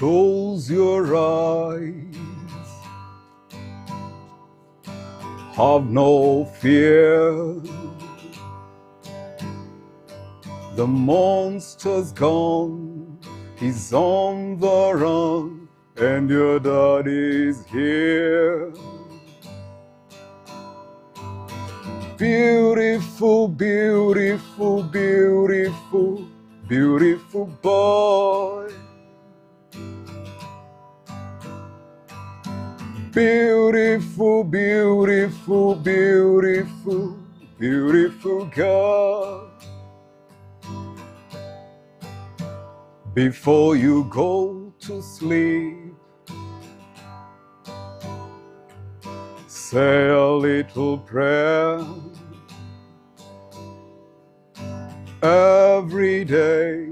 Close your eyes. Have no fear. The monster's gone. He's on the run, and your daddy's here. Beautiful, beautiful, beautiful, beautiful boy. Beautiful, beautiful, beautiful, beautiful girl. Before you go to sleep, say a little prayer. Every day,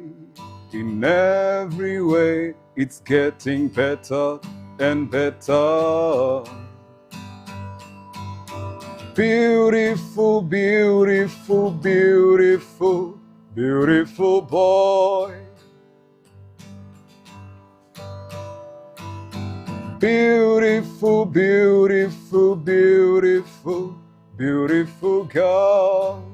in every way, it's getting better and better. Beautiful, beautiful, beautiful, beautiful boy. Beautiful, beautiful, beautiful, beautiful girl.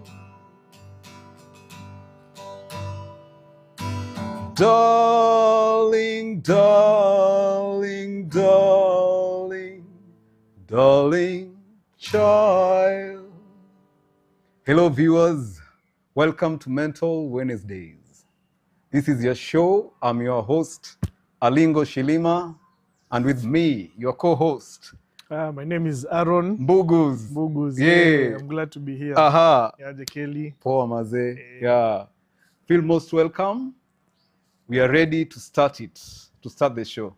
Darling, darling, darling, darling child. Hello viewers, welcome to Mental Wednesdays. This is your show. I'm your host, Alingo Shilima, and with me, your co-host. My name is Aaron. Mbuguz. Mbuguz. Yeah. I'm glad to be here. Aha. Yeah, Kelly. Poa maze. Yeah. Feel most welcome. We are ready to start the show.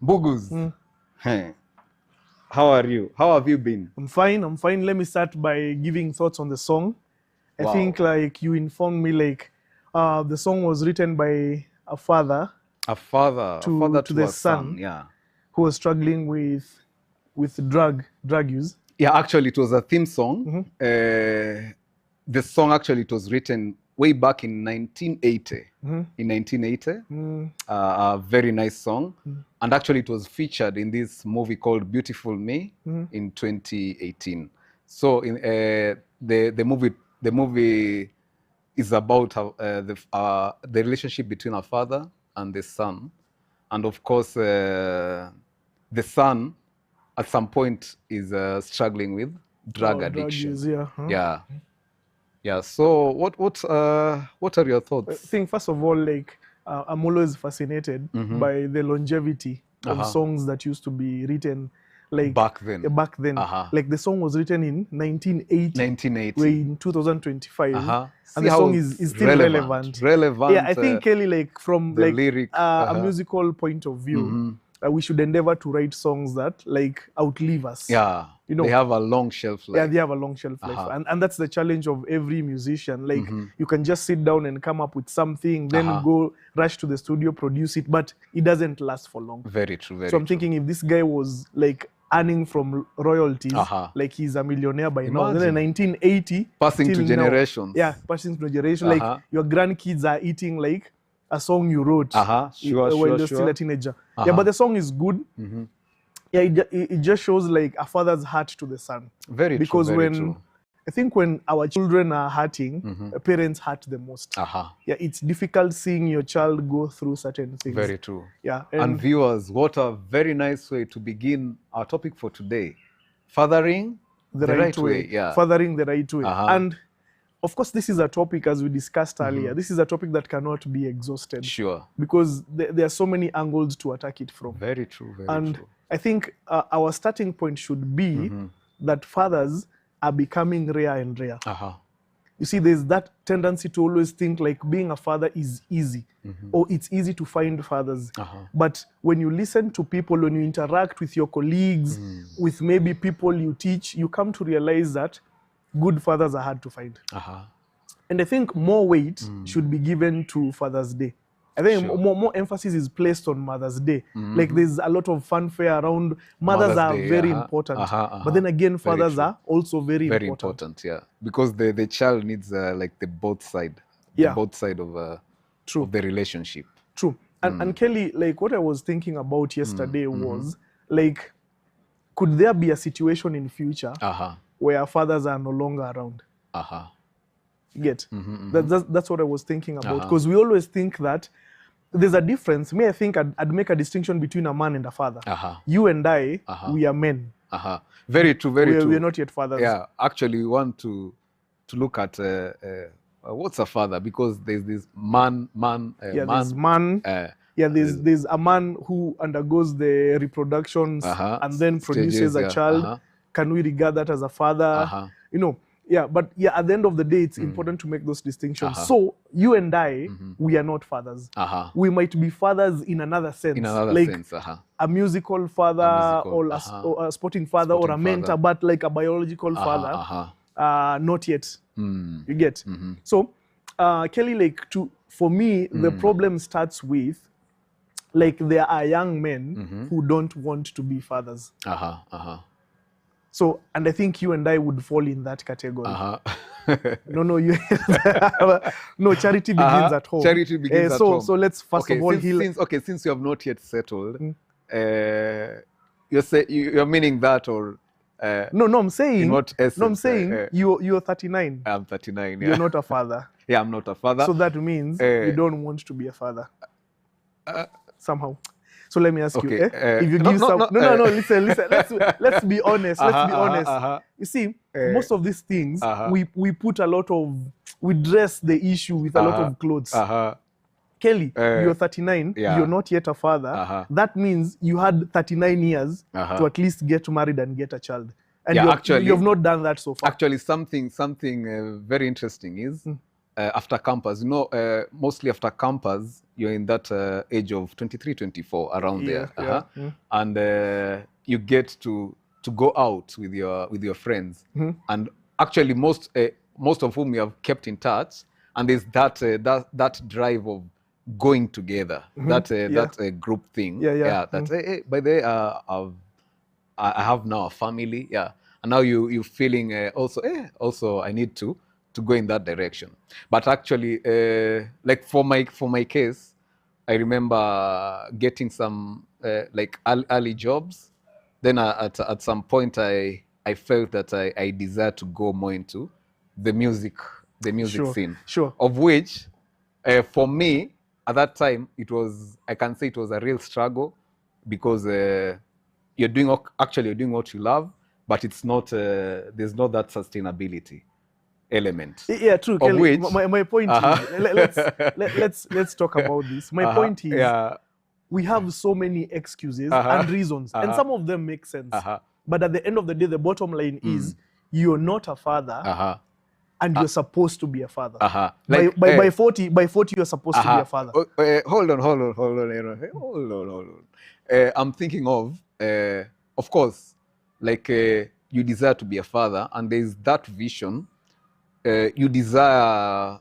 Mbuguz. Hey. How are you? How have you been? I'm fine. Let me start by giving thoughts on the song. Wow. I think like you informed me like the song was written by a father. A father to the a son. Yeah. Who was struggling with drug use. Yeah, actually it was a theme song. The song actually it was written way back in 1980. In 1980. A very nice song. And actually it was featured in this movie called Beautiful Me in 2018. So in the movie is about the relationship between a father and the son. And of course, the son at some point is struggling with drug addiction. Drug use, yeah. Yeah. So what are your thoughts? I think first of all, like I'm always fascinated by the longevity of songs that used to be written like back then. Like the song was written in 1980. We're in 2025. And the song is still relevant. Yeah, I think Kelly, like from the like lyric, a musical point of view, we should endeavor to write songs that like outlive us. Yeah, you know, they have a long shelf life. Yeah, they have a long shelf life, and that's the challenge of every musician. Like you can just sit down and come up with something, then go rush to the studio, produce it, but it doesn't last for long. Very true. So I'm thinking if this guy was like earning from royalties, like he's a millionaire by now. Then in 1980, passing to generations. Yeah, passing to generation. Like your grandkids are eating like a song you wrote while you're still a teenager. Yeah, but the song is good. Yeah, it just shows like a father's heart to the son. Very because true. Because I think when our children are hurting, parents hurt the most. Yeah, it's difficult seeing your child go through certain things. Very true. Yeah. And viewers, what a very nice way to begin our topic for today. Fathering the right way. Yeah. Fathering the right way. And of course, this is a topic, as we discussed earlier, this is a topic that cannot be exhausted. Sure. Because there are so many angles to attack it from. Very true. And I think our starting point should be that fathers are becoming rare and rare. You see, there's that tendency to always think like being a father is easy, or it's easy to find fathers. But when you listen to people, when you interact with your colleagues, with maybe people you teach, you come to realize that good fathers are hard to find. And I think more weight should be given to Father's Day. I think more emphasis is placed on Mother's Day. Like there's a lot of fanfare around. Mothers are very important. But then again, fathers are also very important. Yeah. Because the child needs like the both side. The both side of the relationship. True. And Kelly, like what I was thinking about yesterday was like, could there be a situation in future where fathers are no longer around? You get? That's what I was thinking about. Because we always think that there's a difference. I think I'd make a distinction between a man and a father. You and I, we are men. Very true, very true. We are not yet fathers. Yeah, actually we want to look at what's a father, because there's this man. There's man. There's a man who undergoes the reproductions and then produces a child. Can we regard that as a father? You know, but at the end of the day, it's important to make those distinctions. So you and I, we are not fathers. We might be fathers in another sense. A musical father, or a sporting father, or a mentor, but like a biological father, not yet. You get? So, Kelly, like for me, the problem starts with, like, there are young men who don't want to be fathers. So, and I think you and I would fall in that category. No, you no, charity begins at home. Charity begins at home. So let's first of all since you have not yet settled, you're meaning that, or no, I'm saying what essence, no, I'm saying you're 39. I'm 39. Yeah. You're not a father. Yeah, I'm not a father. So that means you don't want to be a father somehow. So let me ask you, if you give listen, let's be honest. Let's be honest. You see, most of these things, we put a lot of, we dress the issue with a lot of clothes. Kelly, you're 39, you're not yet a father. That means you had 39 years to at least get married and get a child. And you've not done that so far. Actually, something very interesting is, after campus, mostly after campus, you're in that age of 23, 24, around there. And you get to go out with your friends. And actually, most of whom you have kept in touch, and there's that drive of going together, that group thing. Hey, by the way, I have now a family. And now you feeling also I need to go in that direction. But actually, like for my case, I remember getting some like early jobs. Then at some point, I felt that I desired to go more into the music scene. Sure. Of which, for me at that time, I can say it was a real struggle, because you're doing what you love, but it's not there's not that sustainability element. Yeah, true, Kelly. My point is, let's talk about this. My point is, we have so many excuses and reasons, and some of them make sense. But at the end of the day, the bottom line is, you're not a father, and you're supposed to be a father. Like, by 40, you're supposed to be a father. Hold on. I'm thinking of course, like you desire to be a father, and there's that vision. You desire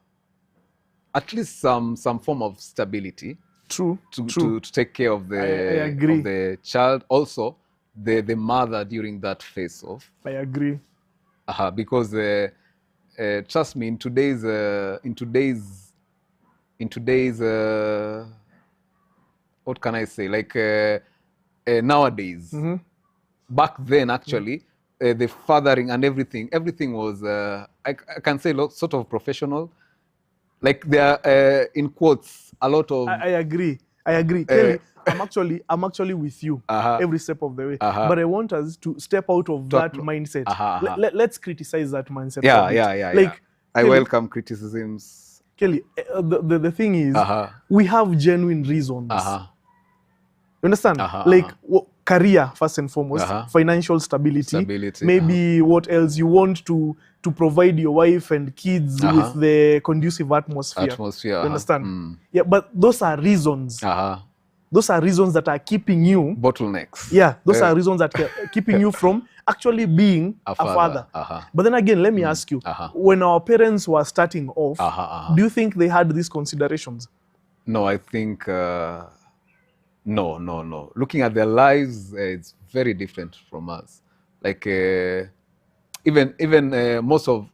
at least some form of stability. True. To take care of the child, also the mother during that phase of. I agree. Because trust me, in today's what can I say? Like nowadays, back then actually. The fathering and everything was, I can say, sort of professional. Like there are, in quotes, a lot of. I agree. Kelly, I'm actually with you every step of the way. But I want us to step out of that mindset. Let's criticize that mindset. Like, I welcome criticisms. Kelly, the thing is, we have genuine reasons. You understand? Like, career, first and foremost, financial stability. Maybe what else? You want to provide your wife and kids with the conducive atmosphere. You understand? Yeah, but those are reasons. Those are reasons that are keeping you... Bottlenecks. Yeah, those are reasons that are keeping you from actually being a father. But then again, let me ask you, when our parents were starting off, do you think they had these considerations? No, I think... No. Looking at their lives, it's very different from us. Like even most of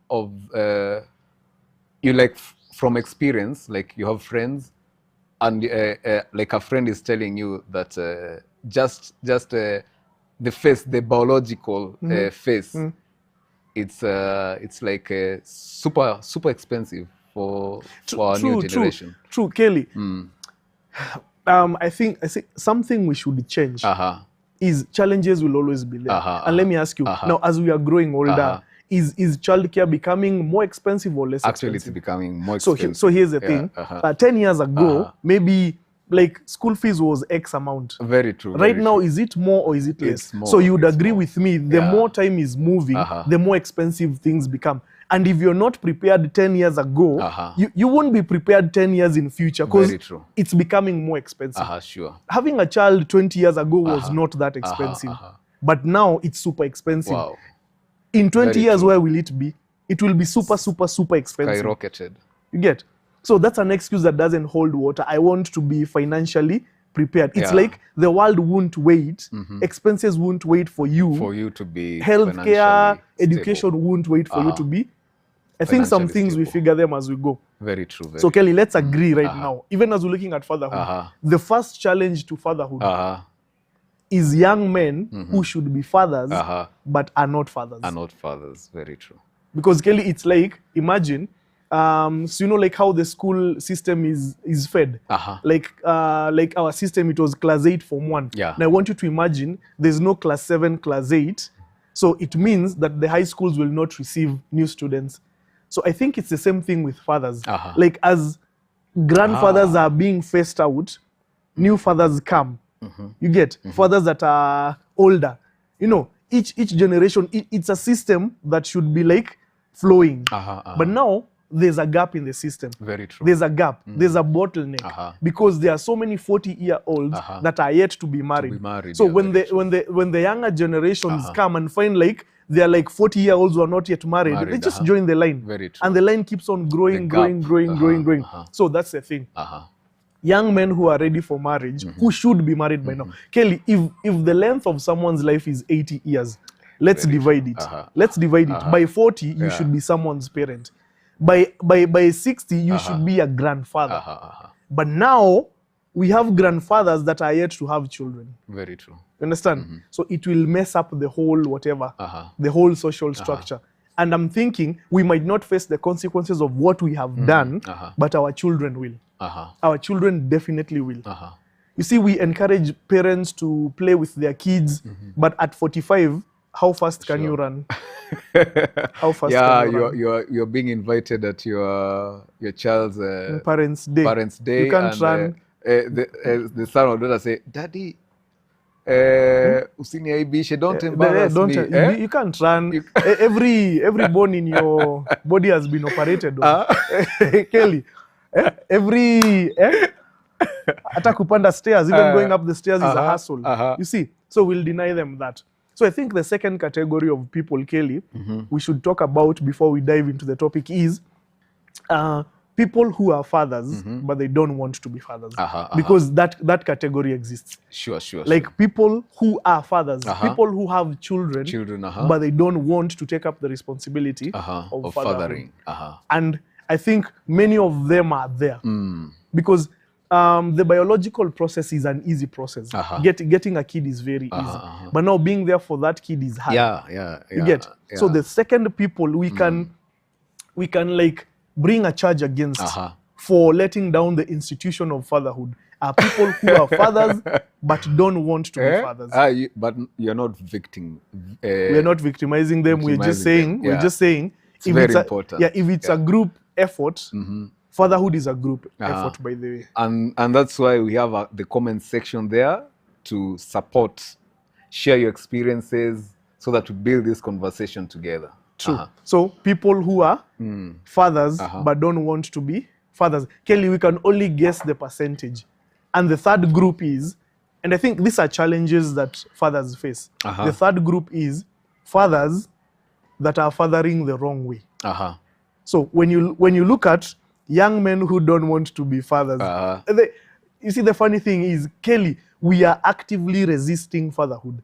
you, like from experience, like you have friends And like a friend is telling you that just the face, the biological face, it's like super expensive for our new generation. True, Kelly. I think something we should change is challenges will always be there. And let me ask you, now as we are growing older, is childcare becoming more expensive or less Actually, expensive? it's becoming more expensive. So here's the thing. 10 years ago, maybe like school fees was X amount. Very true. Right now, is it more or is it less? It's more, so you would agree with me, the more time is moving, the more expensive things become. And if you're not prepared 10 years ago, you won't be prepared 10 years in future because it's becoming more expensive. Sure. Having a child 20 years ago was not that expensive. But now it's super expensive. Wow. In 20 years, where will it be? It will be super expensive. Skyrocketed. You get? So that's an excuse that doesn't hold water. I want to be financially prepared. It's like the world won't wait. Expenses won't wait for you. For you to be healthcare, education won't wait for you to be. I think some things we figure them as we go. Very true. So Kelly, let's agree right now. Even as we're looking at fatherhood, the first challenge to fatherhood is young men who should be fathers but are not fathers. Are not fathers. Very true. Because Kelly, it's like, imagine, so you know, like how the school system is fed. Like our system, it was class 8 form 1. Yeah. Now I want you to imagine there's no class 7, class 8. So it means that the high schools will not receive new students. So I think it's the same thing with fathers. Like as grandfathers are being phased out, new fathers come. You get fathers that are older. You know, each generation, it's a system that should be like flowing. But now there's a gap in the system. Very true. There's a gap. There's a bottleneck because there are so many 40-year-olds that are yet to be married. So when the younger generations come and find like they're like 40-year-olds who are not yet married, they just join the line. Very true. And the line keeps on growing. So that's the thing. Young men who are ready for marriage, who should be married by now. Kelly, if the length of someone's life is 80 years, let's divide it. Let's divide it. By 40, you should be someone's parent. By 60, you should be a grandfather. But now, we have grandfathers that are yet to have children. Very true. You understand? So it will mess up the whole whatever, the whole social structure. And I'm thinking we might not face the consequences of what we have done, but our children will. Our children definitely will. You see, we encourage parents to play with their kids, but at 45, how fast can you run? How fast can you run? You're being invited at your child's parents' day. You can't run. The son or daughter say, "Daddy, usiniaibishe, don't embarrass me." You can't run. Every bone in your body has been operated on. Kelly, hata kupanda stairs, even going up the stairs is a hassle. You see, so we'll deny them that. So I think the second category of people, Kelly, we should talk about before we dive into the topic is people who are fathers, but they don't want to be fathers. Because that category exists. Sure. Like people who are fathers, people who have children, but they don't want to take up the responsibility of fathering. And I think many of them are there. Because the biological process is an easy process. Getting a kid is very easy. But now being there for that kid is hard. You get? So the second people we can like bring a charge against for letting down the institution of fatherhood are people who are fathers but don't want to be fathers. But you're not we're not victimizing them. We're just saying it's very important. If it's a group effort, fatherhood is a group effort, by the way. And that's why we have the comment section there to support, share your experiences so that we build this conversation together. True. So people who are fathers but don't want to be fathers. Kelly, we can only guess the percentage. And the third group is, and I think these are challenges that fathers face. The third group is fathers that are fathering the wrong way. So when you look at young men who don't want to be fathers, you see, the funny thing is, Kelly, we are actively resisting fatherhood.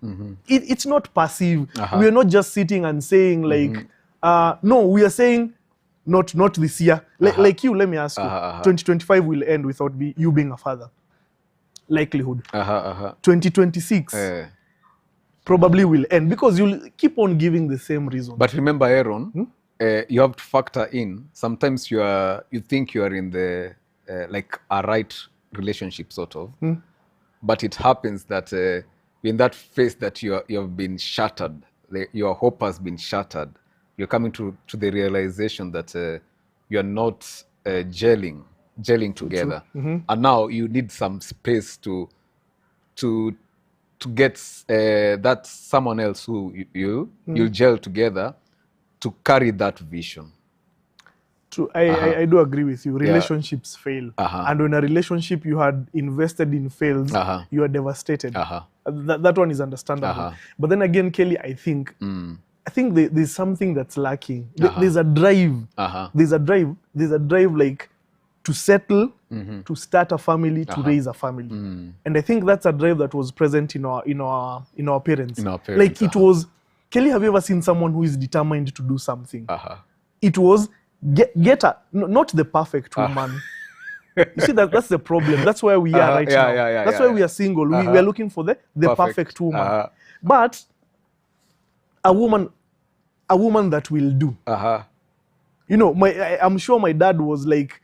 It's not passive. We are not just sitting and saying like, no, we are saying not this year. Like you, let me ask you, 2025 will end without you being a father. Likelihood. 2026 probably will end because you'll keep on giving the same reason. But remember, Aaron, you have to factor in. Sometimes you think you are in the like a right relationship, sort of, but it happens that in that phase that you have been shattered, your hope has been shattered. You're coming to the realization that you are not gelling together, and now you need some space to get that someone else who you'll gel together to carry that vision. True. I do agree with you. Relationships fail. And when a relationship you had invested in fails, you are devastated. That one is understandable. But then again, Kelly, I think there's something that's lacking. There's a drive. There's a drive like to settle, to start a family, to raise a family. And I think that's a drive that was present in our parents. Like it was, Kelly, have you ever seen someone who is determined to do something? It was get not the perfect woman. You see, that's the problem. That's where we are right now. That's why we are single. We are looking for the perfect woman. But a woman that will do. You know, I'm sure my dad was like,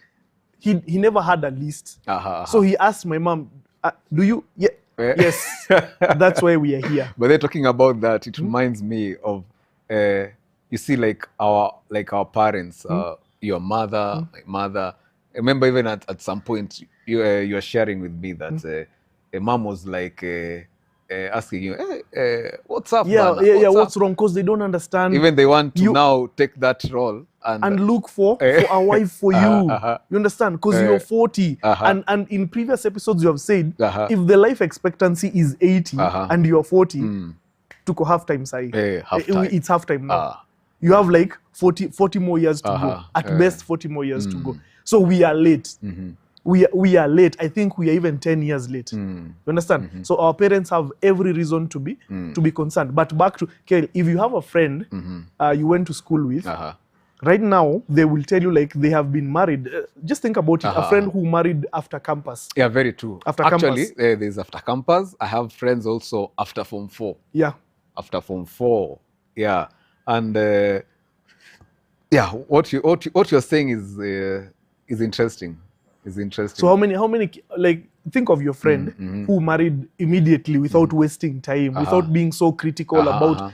he never had a list. So he asked my mom, do you? Yeah. Yes. That's why we are here. But they're talking about that. It reminds me of, you see, like our parents, your mother, my mother. I remember even at some point you were sharing with me that a mom was like asking you, hey, what's up? What's wrong? Because they don't understand. Even they want to now take that role and look for a wife for you. You understand? Because you're 40. And in previous episodes you have said, if the life expectancy is 80 and you're 40, tuko half time sai. It's half time now. You have like 40 more years to go. At best 40 more years to go. So we are late. We are late. I think we are even 10 years late. You understand? So our parents have every reason to be concerned. But back to Kel, if you have a friend you went to school with, right now they will tell you like they have been married. Just think about it. A friend who married after campus. Yeah, very true. Actually, there's after campus. I have friends also after Form 4. Yeah. After Form 4. Yeah. And what you're saying is interesting. So how many like think of your friend who married immediately without wasting time, without being so critical about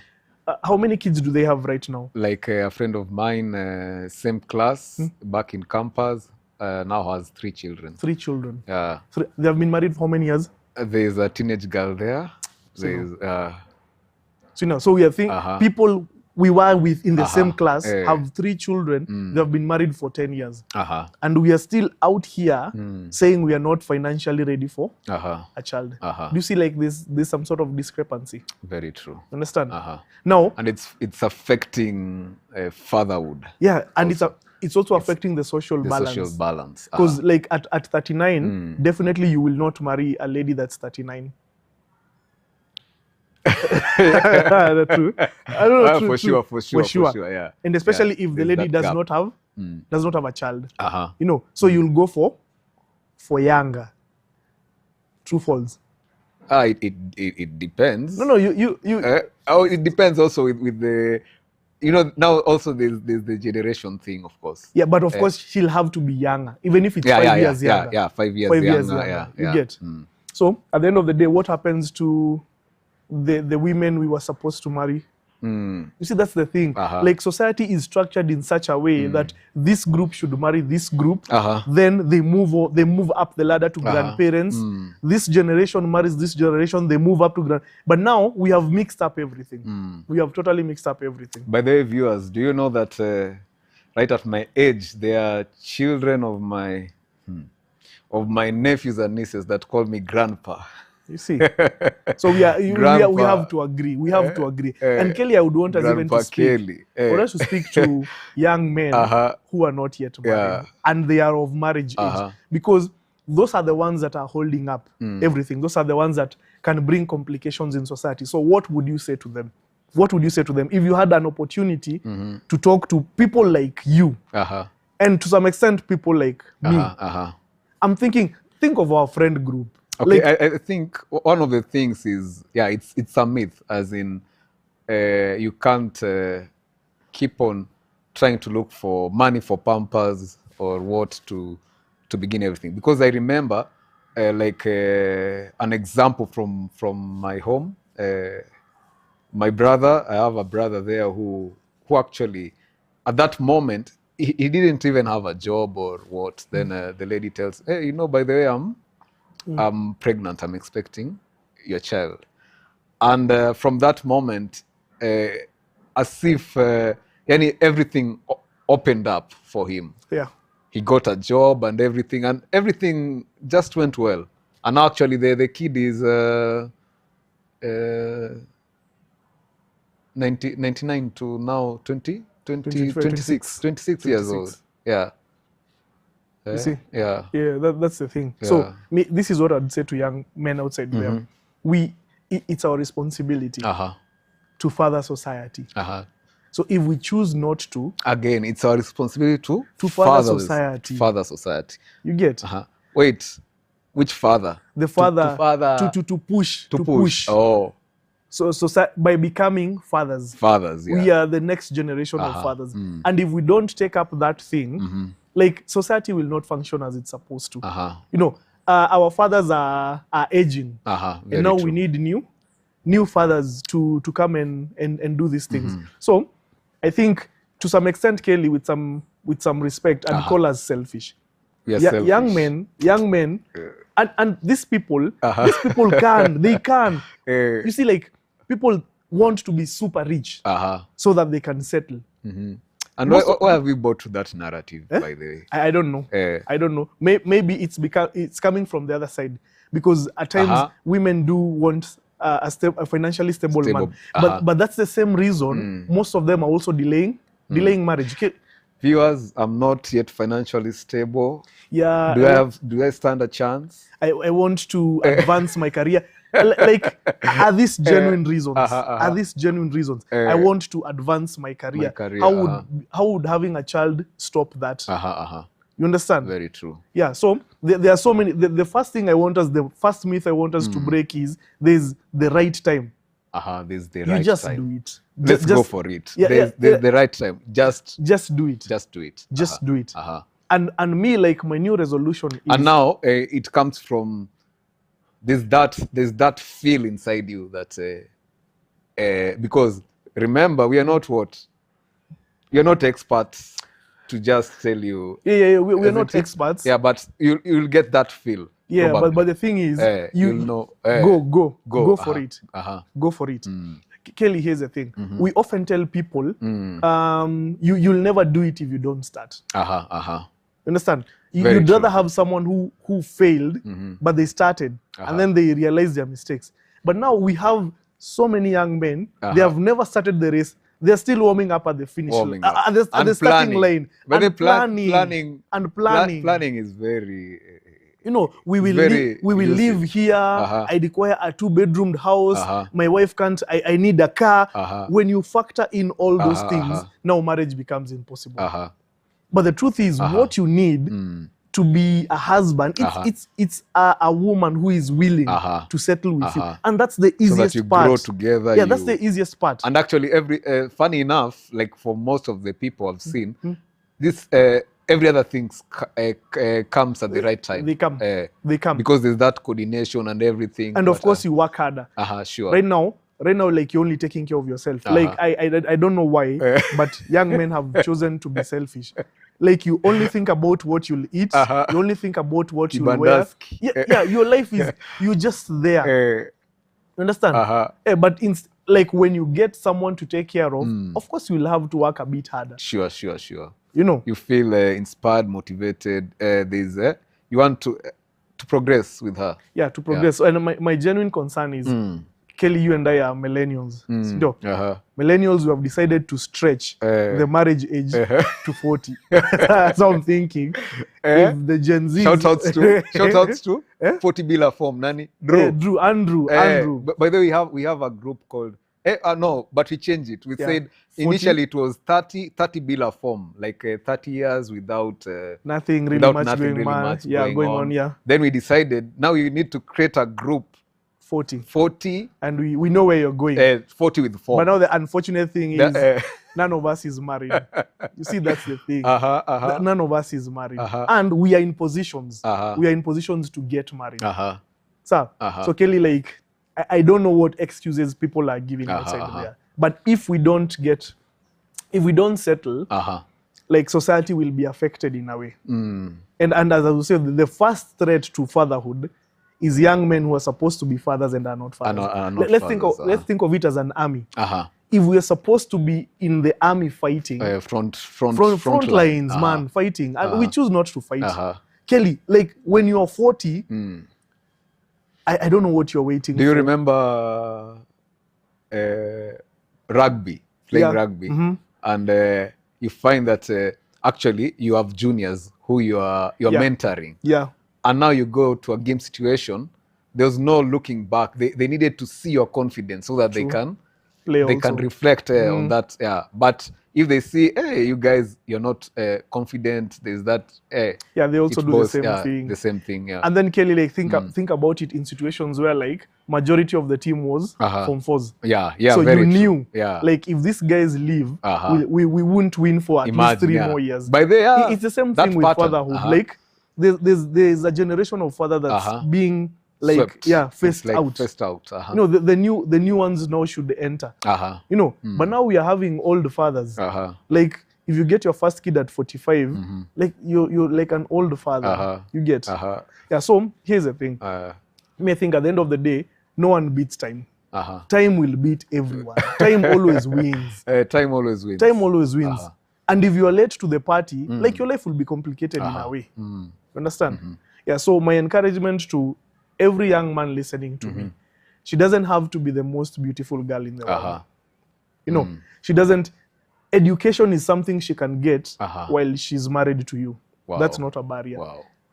how many kids do they have right now? Like a friend of mine, same class, back in campus, now has 3 children. 3 children. Yeah. They have been married for how many years? There's a teenage girl there. So we are thinking people we were with in the same class have 3 children. They have been married for 10 years. And we are still out here saying we are not financially ready for a child. Do you see like there's some sort of discrepancy? Very true. Understand? Now, and it's affecting fatherhood. Yeah, and it's also affecting the social balance. Social balance. Because like at 39, definitely you will not marry a lady that's 39. True. I don't know. For sure. Yeah. And especially if the lady does not have a child. You know, so you'll go for younger. True, false. It depends. No, you. It depends also with the. You know, now also there's the generation thing, of course. Yeah, but of course she'll have to be younger, even if it's 5 years younger. Yeah, 5 years younger. You get. So at the end of the day, what happens to the women we were supposed to marry? You see, that's the thing. Like society is structured in such a way that this group should marry this group. Then they move up the ladder to grandparents. This generation marries this generation. They move up to But now we have mixed up everything. We have totally mixed up everything. By the way, viewers, do you know that right at my age, there are children of my nephews and nieces that call me grandpa? You see, so we have to agree. We have to agree. And Kelly, I would want us even to speak. For us to speak to young men who are not yet married and they are of marriage age, because those are the ones that are holding up everything. Those are the ones that can bring complications in society. So, what would you say to them? what would you say to them if you had an opportunity to talk to people like you and to some extent people like me? I'm thinking, think of our friend group. Okay, like, I think one of the things is, it's a myth, as in you can't keep on trying to look for money for Pampers or what to begin everything. Because I remember an example from my home. My brother, I have a brother there who actually, at that moment, he didn't even have a job or what. Then the lady tells, hey, by the way, I'm pregnant, I'm expecting your child. And from that moment, as if everything opened up for him. Yeah. He got a job and everything just went well. And actually the kid is 99 to now 26 years old. Yeah. You see? Yeah. Yeah, that's the thing. Yeah. So this is what I'd say to young men outside there. It's our responsibility to father society. So if we choose not to, again, it's our responsibility to father society. Father society. You get? Wait, which father? The father to push. Oh. So by becoming fathers, we are the next generation of fathers. And if we don't take up that thing, like society will not function as it's supposed to. Our fathers are aging, and now we need new fathers to come and do these things. So I think to some extent, Kelly, with some respect, and call us selfish. Selfish. Young men, and these people can. You see, like, people want to be super rich so that they can settle. And why have we bought to that narrative, by the way? I don't know. I don't know. Maybe it's coming from the other side, because at times women do want a financially stable man. But that's the same reason most of them are also delaying marriage. Okay? Viewers, I'm not yet financially stable. Yeah. Do I stand a chance? I want to advance my career. Like, are these genuine reasons? Are these genuine reasons? I want to advance my career. How would having a child stop that? You understand? Very true. Yeah. So there are so many. The first thing the first myth I want us to break is there's the right time. There's the right time. You just do it. Let's go for it. There's the right time. Just do it. Just do it. Just do it. And me, like, my new resolution is... And now it comes from... There's that feel inside you that... because remember, we are not experts to just tell you... Yeah, we're not experts. Yeah, but you'll get that feel. Yeah, but the thing is, you'll know. Go for it. Go for it. Kelly, here's the thing. We often tell people, you'll never do it if you don't start. Understand? You'd rather have someone who failed, but they started, and then they realized their mistakes. But now we have so many young men, they have never started the race. They're still warming up at the finish line, at the starting line. But planning. Planning is very... we will live here. I require a 2-bedroomed house. My wife can't. I need a car. When you factor in all those things, now marriage becomes impossible. But the truth is, what you need to be a husband, it's a woman who is willing to settle with you, and that's the easiest so that you part. Grow together. Yeah, that's the easiest part. And actually, funny enough, like for most of the people I've seen, this. Every other thing comes at the right time. They come. Because there's that coordination and everything. And of course, you work harder. Sure. Right now, like, you're only taking care of yourself. Like, I don't know why, but young men have chosen to be selfish. Like, you only think about what you'll eat. You only think about what you'll wear. Yeah, your life is, you're just there. You understand? But like, when you get someone to take care of course, you'll have to work a bit harder. Sure. You feel inspired, motivated. You want to progress with her. Yeah, to progress. And my genuine concern is, Kelly, you and I are millennials. Millennials who have decided to stretch the marriage age to 40. So I'm thinking, if the Gen Z... Shout outs to 40 Bila form, Nani? Andrew. By the way, we have a group called No, but we changed it. We said 40? initially it was 30 bila form, like 30 years without nothing really without much nothing going really on. much Yeah, going on. Yeah. Then we decided now you need to create a group 40, and we know where you're going. 40 with form. But now the unfortunate thing is none of us is married. You see, that's the thing. None of us is married, and we are in positions. We are in positions to get married. So Kelly, like, I don't know what excuses people are giving outside there. But if we don't settle, like, society will be affected in a way. And as I was saying, the first threat to fatherhood is young men who are supposed to be fathers and are not fathers. Let's think of it as an army. If we are supposed to be in the army fighting, front lines, man, fighting, and we choose not to fight. Kelly, like, when you're 40, I don't know what you're waiting for. Do you remember rugby, playing rugby? And you find that actually you have juniors who you are mentoring. And now you go to a game situation, there's no looking back. They needed to see your confidence so that they can reflect on that. But if they see, hey, you guys, you're not confident, there's that. They also do the same thing. And then Kelly, like, think about it in situations where, like, majority of the team was Form 4s. So you knew, like, if these guys leave, we won't win for at least 3 more years. It's the same thing with fatherhood. Like, there's a generation of father that's being, like, phased out. You know, the new ones now should enter. You know, but now we are having old fathers. Like, if you get your first kid at 45, like, you're like an old father. You get. So here's the thing. I think at the end of the day, no one beats time. Time will beat everyone. Time always wins. Time always wins. And if you are late to the party, like, your life will be complicated in a way. You understand? So my encouragement to every young man listening to me, she doesn't have to be the most beautiful girl in the world. You know, she doesn't. Education is something she can get while she's married to you. That's not a barrier.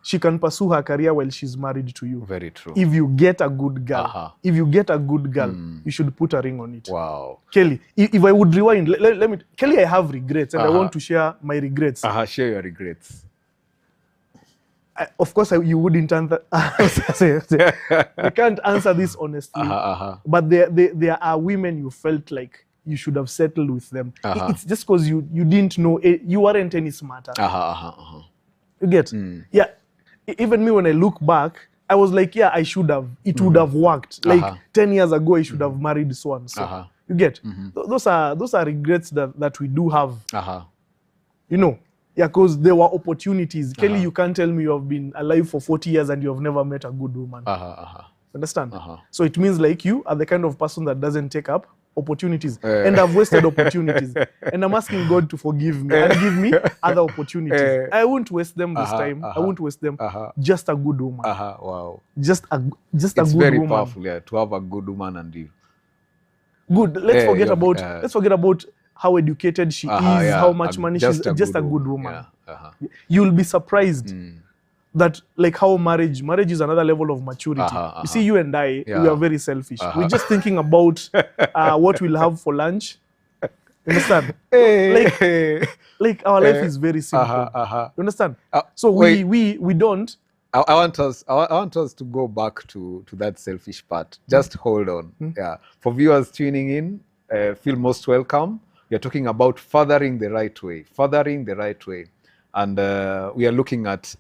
She can pursue her career while she's married to you. Very true. If you get a good girl, you should put a ring on it. Kelly, if I would rewind, let me. Kelly, I have regrets, and I want to share my regrets. Share your regrets. Of course, you wouldn't answer. I can't answer this honestly. But there are women you felt like you should have settled with them. It's just because you didn't know, you weren't any smarter. You get? Even me, when I look back, I was like, I should have. It would have worked. Like 10 years ago, I should have married so and so. You get? Those are regrets that we do have. You know? Because there were opportunities. Kelly, you can't tell me you have been alive for 40 years and you have never met a good woman. Understand? So it means, like, you are the kind of person that doesn't take up opportunities. And I've wasted opportunities. And I'm asking God to forgive me and give me other opportunities. I won't waste them this time. I won't waste them. Just a good woman. Just a good woman. It's very powerful, to have a good woman and you. Good. Let's forget about how educated she is, how much money she's. Just a good woman. You'll be surprised that, like, how marriage is another level of maturity. You see, you and I, we are very selfish. We're just thinking about what we'll have for lunch. Understand? Like our life is very simple. You understand? So we don't. I want us to go back to that selfish part. Just hold on. For viewers tuning in, feel most welcome. We are talking about fathering the right way. And we are looking at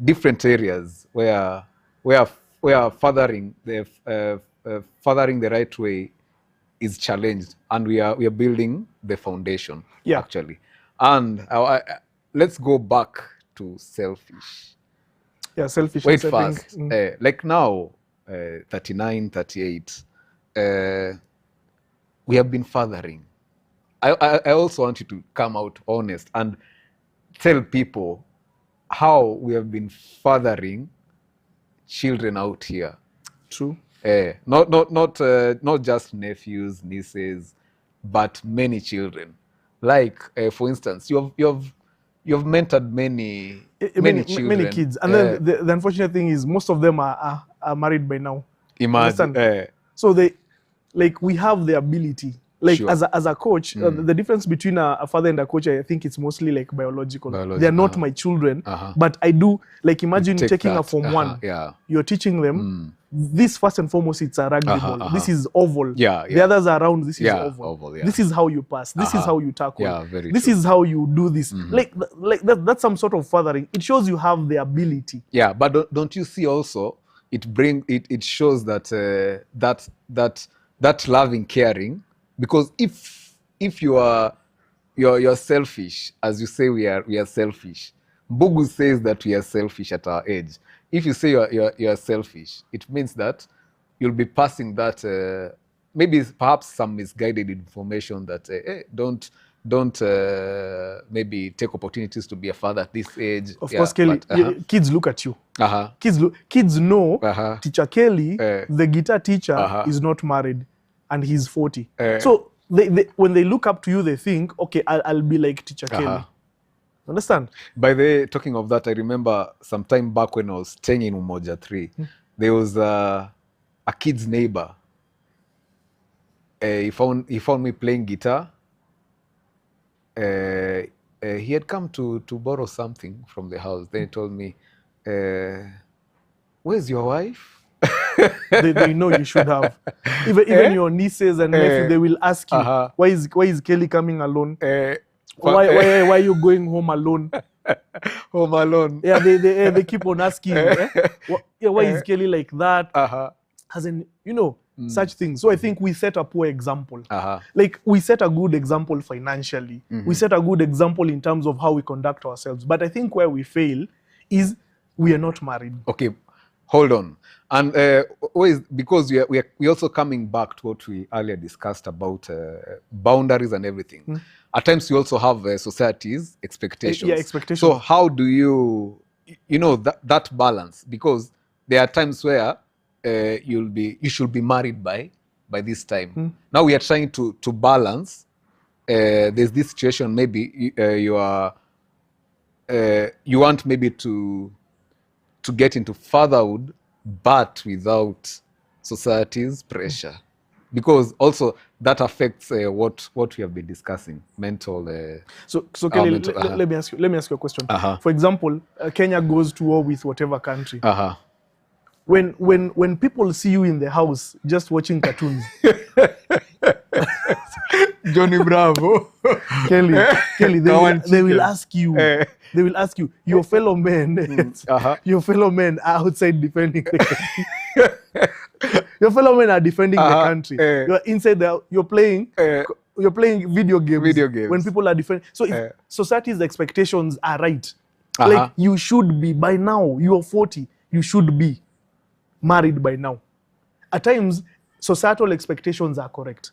different areas where fathering the right way is challenged, and we are building the foundation actually. And let's go back to selfish. Selfish. Wait first. Like now, 39, 38. We have been fathering. I also want you to come out honest and tell people how we have been fathering children out here. True. Not just nephews, nieces, but many children. Like, for instance, you've mentored many children. Many kids. And then the unfortunate thing is most of them are married by now. Imagine. So like we have the ability. Like Sure. as a coach, the difference between a father and a coach, I think it's mostly like biological. They're not my children, but I do, like, imagine taking a Form 1. You're teaching them, this first and foremost, it's a rugby ball. This is oval. The others are round, this is oval. This is how you pass. This is how you tackle. This is how you do this. Like that's some sort of fathering. It shows you have the ability. Yeah, but don't you see also, it shows that that loving, caring. Because if you're selfish, as you say, we are selfish. Bugu says that we are selfish at our age. If you say you're selfish, it means that you'll be passing that maybe perhaps some misguided information that hey, don't maybe take opportunities to be a father at this age. Of course, Kelly, kids look at you. Kids know Teacher Kelly, the guitar teacher, is not married. And he's 40. So they, when they look up to you, they think, okay, I'll be like Teacher Kelly. Understand? By the way, talking of that, I remember some time back when I was staying in Umoja 3, there was a kid's neighbor. He found me playing guitar. He had come to borrow something from the house. Then he told me, where's your wife? they know you should have. Even your nieces and nephews, they will ask you, why is Kelly coming alone? Why are you going home alone? Home alone. Yeah, they keep on asking you. Why is Kelly like that? As in, such things. So I think we set a poor example. Like, we set a good example financially. We set a good example in terms of how we conduct ourselves. But I think where we fail is we are not married. Okay, hold on. And because we're also coming back to what we earlier discussed about boundaries and everything. At times we also have society's expectations. Yeah, expectations. So how do you that balance? Because there are times where you should be married by this time. Now we are trying to balance. There's this situation. Maybe you want maybe to get into fatherhood, but without society's pressure, because also that affects what we have been discussing, mental. So Kelly, let me ask you a question. For example, Kenya goes to war with whatever country. When people see you in the house just watching cartoons, Johnny Bravo, Kelly, they will ask you. They will ask you, your fellow men, your fellow men are outside defending the country. Your fellow men are defending the country. You're inside there, you're playing video games. When people are defending. So if society's expectations are right, like, you should be, by now, you're 40, you should be married by now. At times, societal expectations are correct.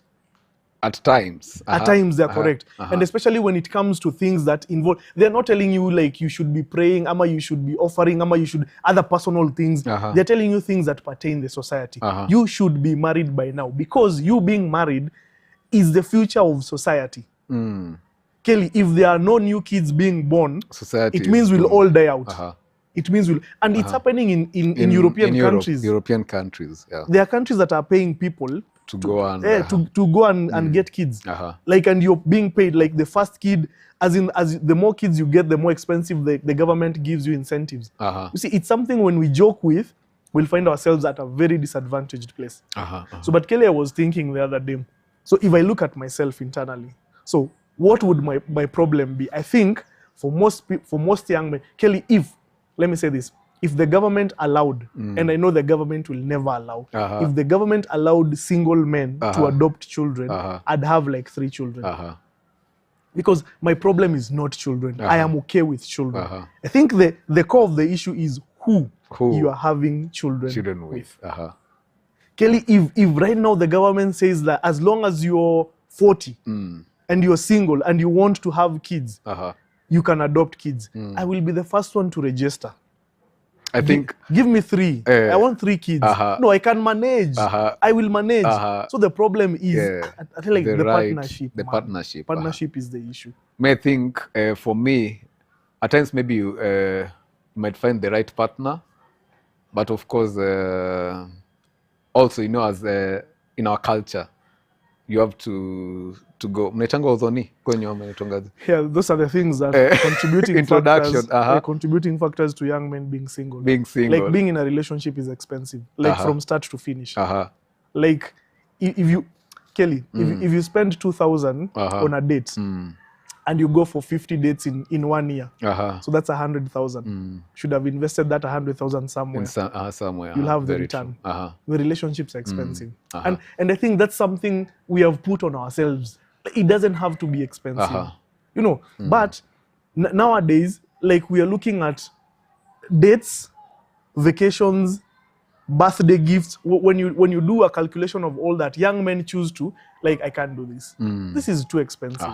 At times. At times they're correct. And especially when it comes to things that involve, they're not telling you like you should be praying, ama you should be offering, ama you should, other personal things. They're telling you things that pertain the society. You should be married by now, because you being married is the future of society. Kelly, if there are no new kids being born, society, it means we'll all die out. It means we'll, and it's happening in European countries. European countries, yeah. There are countries that are paying people to go and get kids. Like, and you're being paid like the first kid, as the more kids you get, the more expensive the government gives you incentives. You see, it's something when we joke with, we'll find ourselves at a very disadvantaged place. So, but Kelly, I was thinking the other day, so if I look at myself internally, so what would my problem be? I think for most young men, Kelly, let me say this, if the government allowed, and I know the government will never allow, if the government allowed single men to adopt children, I'd have like 3 children. Because my problem is not children. I am okay with children. I think the core of the issue is who you are having children with. Kelly, if right now the government says that as long as you're 40 and you're single and you want to have kids, you can adopt kids, I will be the first one to register. I think give me 3. I want 3 kids. No, I can manage. I will manage. So the problem is, I feel like the partnership. The partnership. Partnership is the issue. I think for me, at times maybe you might find the right partner, but of course, also, as in our culture, you have to go. Mnaitanga udhoni kwenye mnaitanga. Yeah, those are the things that contributing introduction. factors, contributing factors to young men being single. Being single. Like being in a relationship is expensive, like from start to finish. Like if you, Kelly, if you spend 2,000 on a date, and you go for 50 dates in 1 year, so that's 100,000. Should have invested that 100,000 somewhere. Somewhere. You'll have the return. The relationships are expensive, and I think that's something we have put on ourselves. It doesn't have to be expensive, you know. But nowadays, like, we are looking at dates, vacations, birthday gifts. When you do a calculation of all that, young men choose to, like, I can't do this. This is too expensive.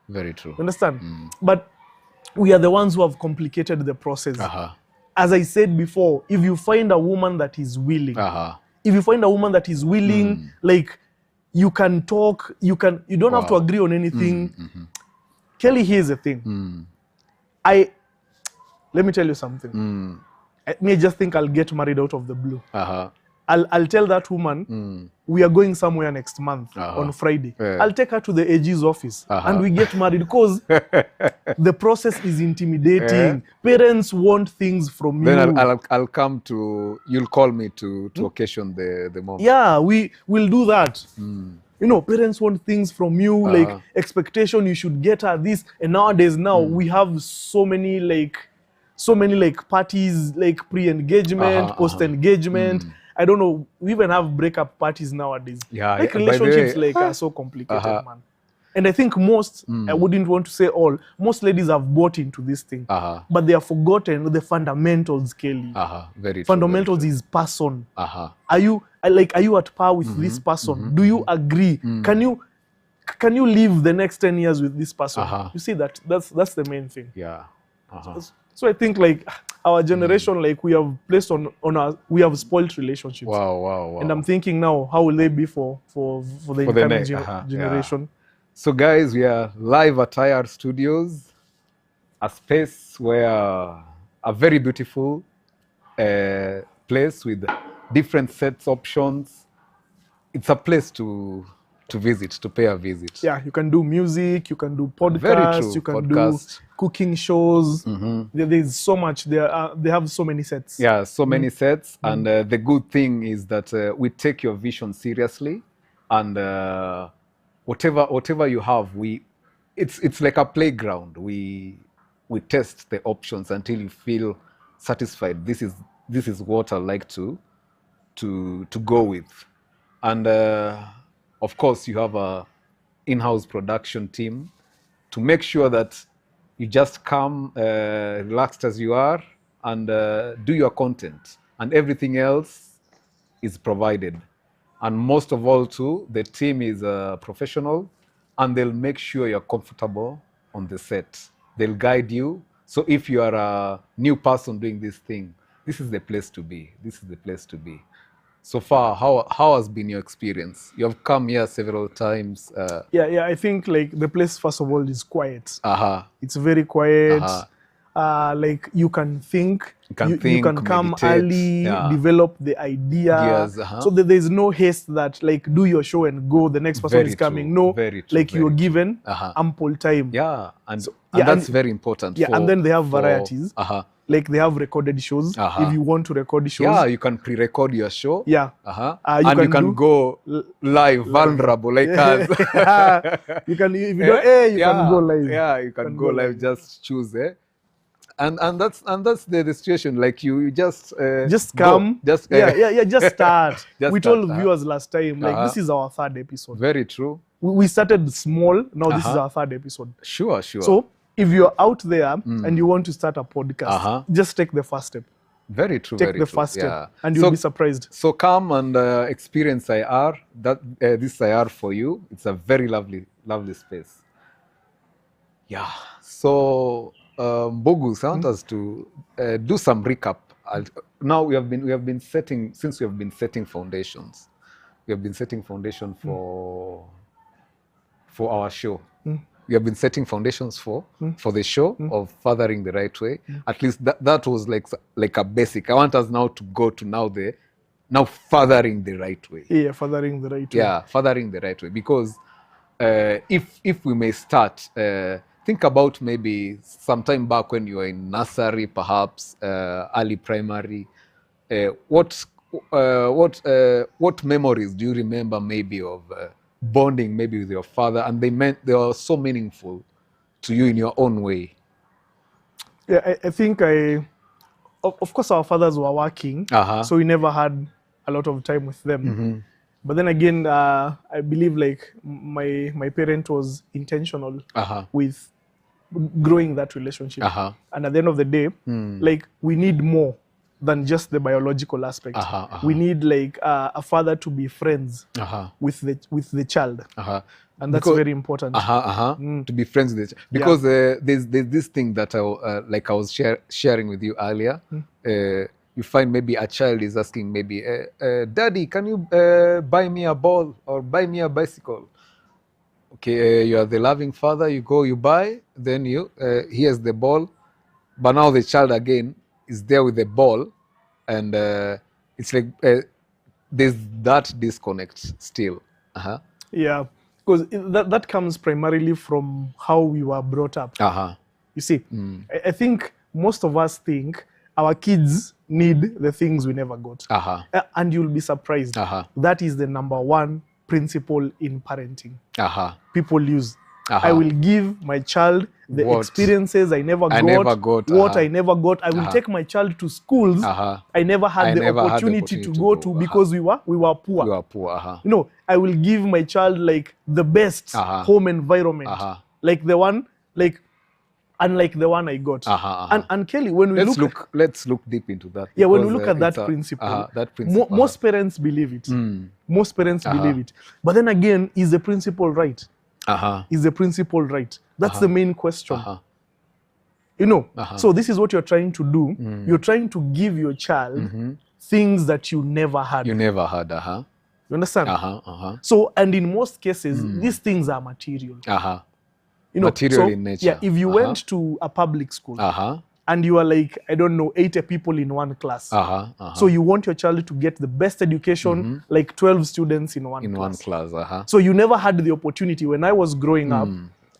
Very true. Understand? But we are the ones who have complicated the process. As I said before, if you find a woman that is willing, like, you can talk, you don't have to agree on anything. Kelly, here's the thing. Let me tell you something. I just think I'll get married out of the blue. I'll tell that woman, we are going somewhere next month on Friday. I'll take her to the AG's office and we get married, because the process is intimidating. Parents want things from you. Then I'll come to, you'll call me to occasion the mom. Yeah, we'll do that. You know, parents want things from you, like expectation, you should get her this. And nowadays we have so many parties, like pre-engagement, post-engagement. I don't know, we even have breakup parties nowadays. Like, relationships are so complicated, man. And I think most, I wouldn't want to say all, most ladies have bought into this thing. But they have forgotten the fundamentals, Kelly. Very true. Fundamentals is person. Are you at par with this person? Do you agree? Can you live the next 10 years with this person? You see, that's the main thing. So I think, like, our generation, like, we have placed we have spoiled relationships. Wow. And I'm thinking now, how will they be for the incoming generation? So guys, we are live at IR Studios, a space where a very beautiful place with different sets options. It's a place to visit, to pay a visit. Yeah, you can do music, you can do podcasts, you can do cooking shows. There's so much. They have so many sets. Yeah, so many sets. And the good thing is that we take your vision seriously, and whatever you have, it's like a playground. We test the options until you feel satisfied. This is what I like to go with. And of course, you have a in-house production team to make sure that you just come relaxed as you are and do your content, and everything else is provided. And most of all, too, the team is professional, and they'll make sure you're comfortable on the set. They'll guide you. So if you are a new person doing this thing, this is the place to be. This is the place to be. So far, how has been your experience? You have come here several times. Yeah. I think, like, the place, first of all, is quiet. It's very quiet. Like, you can think. You can come meditate, early, develop the idea. So that there's no haste that, like, do your show and go. The next person is coming. No, like, you're given ample time. And that's very important. And then they have varieties. Like, they have recorded shows. If you want to record shows, you can pre-record your show. And you can go live, vulnerable, like us. You can, if you don't, you can go live. You can go live. Just choose, And that's the situation. Like, you just come. Just start. We told viewers last time, like, this is our 3rd episode. Very true. We started small. Now this is our 3rd episode. Sure. So if you're out there and you want to start a podcast, just take the first step. Very true. Take the first step, and you'll be surprised. So come and experience IR. This IR for you. It's a very lovely space. Yeah. So Bogus, I want us to do some recap. Now we have been setting foundations. We have been setting foundation for our show. We have been setting foundations for the show of Fathering the Right Way. At least that was like a basic. I want us now to go to the now fathering the right way. Yeah, fathering the right way. Yeah, fathering the right way. Because if we may start, think about maybe sometime back when you were in nursery, perhaps early primary. What memories do you remember maybe of bonding maybe with your father, and they are so meaningful to you in your own way? Yeah, I think of course our fathers were working, so we never had a lot of time with them. But then again, I believe like my parent was intentional with growing that relationship. And at the end of the day, like we need more than just the biological aspect. We need like a father to be friends with the child. And that's very important. To be friends with it. Because there's this thing that I was sharing with you earlier. You find maybe a child is asking maybe, Daddy, can you buy me a ball or buy me a bicycle? Okay, you are the loving father, you go, you buy, then here's the ball. But now the child again is there with the ball, and it's like there's that disconnect still. Yeah, because that comes primarily from how we were brought up. You see, I think most of us think our kids need the things we never got. And you'll be surprised. That is the number one principle in parenting. People use. I will give my child the experiences I never got. I never got. I will take my child to schools I never had the opportunity to go to because we were poor. You know, I will give my child like the best home environment, like the one unlike the one I got. And Kelly, when we let's look deep into that. Yeah, when we look at that principle, most parents believe it. Most parents believe it. But then again, is the principle right? Is the principle right? That's the main question. You know, so this is what you're trying to do. You're trying to give your child things that you never had. You understand? So, and in most cases, these things are material. You know, material in nature. Yeah, if you went to a public school and you are like, I don't know, 80 people in one class. So you want your child to get the best education, like 12 students in one class. So you never had the opportunity. When I was growing up,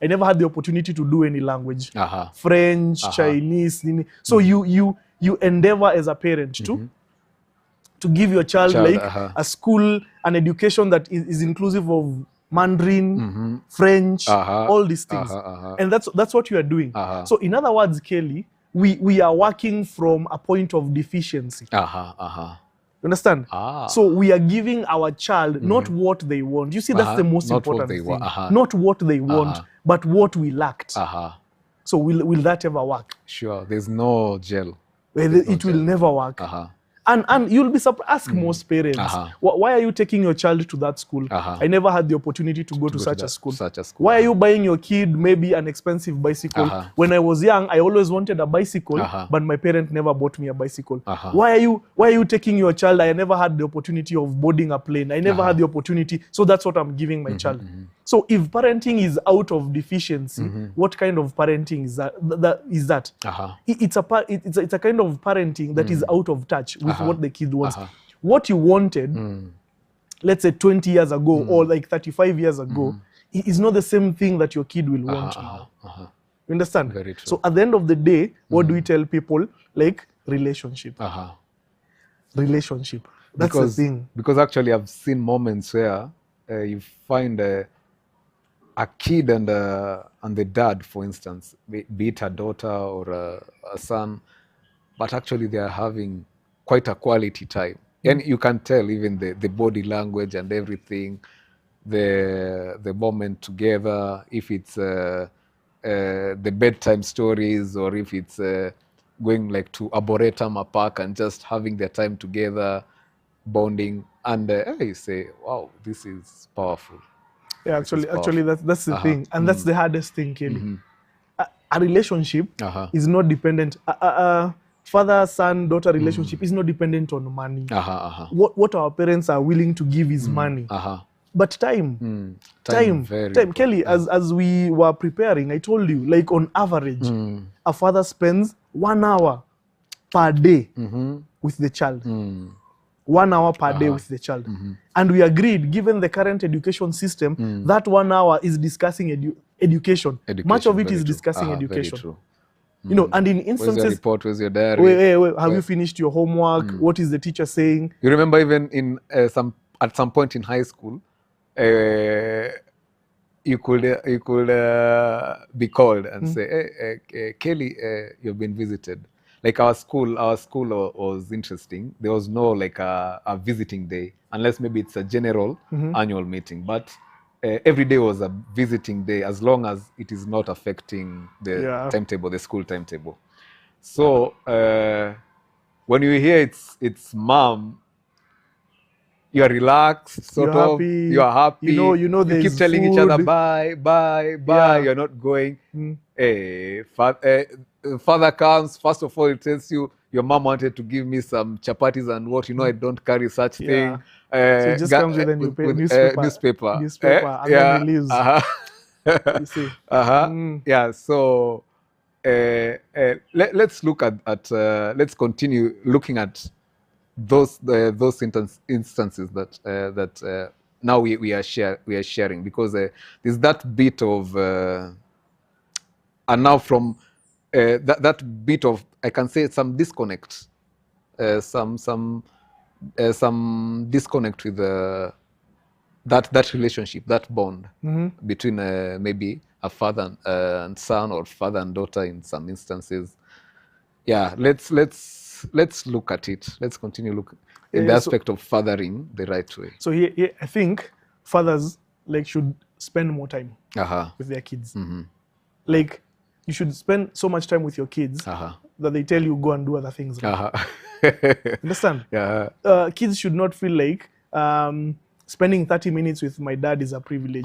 I never had the opportunity to do any language. French, Chinese. So you endeavor as a parent to give your child like a school, an education that is inclusive of Mandarin, French, all these things. And that's what you are doing. So in other words, Kelly, we are working from a point of deficiency. You understand? So we are giving our child not what they want. You see, that's the most important thing. Not what they want, but what we lacked. So will that ever work? Sure, there's no gel. It will never work. And you'll be surprised. Ask most parents, why are you taking your child to that school? I never had the opportunity to go to such a school. Why are you buying your kid maybe an expensive bicycle? When I was young, I always wanted a bicycle, but my parent never bought me a bicycle. Why are you taking your child? I never had the opportunity of boarding a plane. I never had the opportunity. So that's what I'm giving my child. So if parenting is out of deficiency, what kind of parenting is that? It's a kind of parenting that is out of touch with what the kid wants. What you wanted, let's say 20 years ago or like 35 years ago, is not the same thing that your kid will want now. You understand? Very true. So at the end of the day, what do we tell people? Like relationship. Relationship. That's the thing. Because actually I've seen moments where you find a kid and the dad, for instance, be it a daughter or a son, but actually they are having quite a quality time. And you can tell even the body language and everything, the moment together, if it's the bedtime stories or if it's going like to Arboretum, a park, and just having their time together, bonding. And you say, wow, this is powerful. Yeah, actually, that's the thing. And that's the hardest thing, Kelly. A relationship is not dependent. Father-son-daughter relationship is not dependent on money. What our parents are willing to give is money. But time. Kelly, as we were preparing, I told you, like on average, a father spends 1 hour per day with the child. 1 hour per day with the child. And we agreed, given the current education system, that 1 hour is discussing education. Much of it is discussing education. Very true. You know, and in instances... Where's your report? Where's your diary? Wait. Have you finished your homework? What is the teacher saying? You remember even in at some point in high school, you could be called and say, hey, Kelly, you've been visited. Like our school was interesting. There was no like a visiting day, unless maybe it's a general annual meeting. But every day was a visiting day, as long as it is not affecting the timetable, the school timetable. So when you hear it's mom, you are relaxed, sort of. Happy. You are happy. You know, you keep telling each other bye. You're not going. Hey, father comes. First of all, he tells you your mom wanted to give me some chapatis and what. You know, I don't carry such thing. So he just comes with a newspaper. And then he leaves. You see. Yeah. So let's look at let's continue looking at those instances that now we are sharing, because there's that bit of and now from that bit of, I can say, some disconnect, some disconnect with that relationship, that bond between maybe a father and son, or father and daughter in some instances. Yeah, let's look at it. Let's continue looking in the aspect of fathering the right way. So here, I think fathers should spend more time with their kids. Like, you should spend so much time with your kids that they tell you go and do other things. Understand? Yeah. Kids should not feel like spending 30 minutes with my dad is a privilege.